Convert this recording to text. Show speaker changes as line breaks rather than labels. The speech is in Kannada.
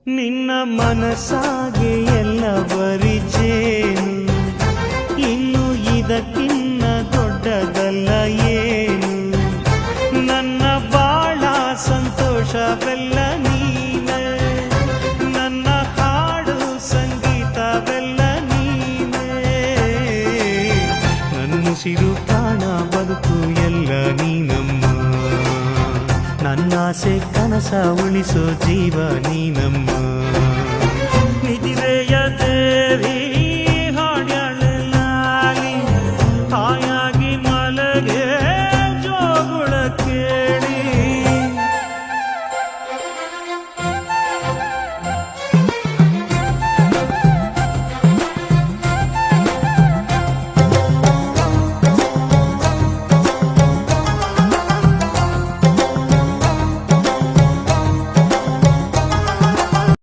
ನಿನ್ನ ಮನಸ್ಸಾಗೆ ಎಲ್ಲ ಬರಿಜೇನು, ಇನ್ನು ಇದಕ್ಕಿನ್ನ ದೊಡ್ಡದಲ್ಲ ಏನು. ನನ್ನ ಬಾಳ ಸಂತೋಷವೆಲ್ಲ ನೀನೆ, ನನ್ನ ಹಾಡು ಸಂಗೀತವೆಲ್ಲ ನೀನೆ. ನನ್ನುಸಿರು ಪ್ರಾಣ ಬದುಕು ಎಲ್ಲ ನೀನಮ್ಮ, ನನ್ನಾಸೆ ಕನಸ ಉಳಿಸೋ ಜೀವ ನೀನಮ್ಮ.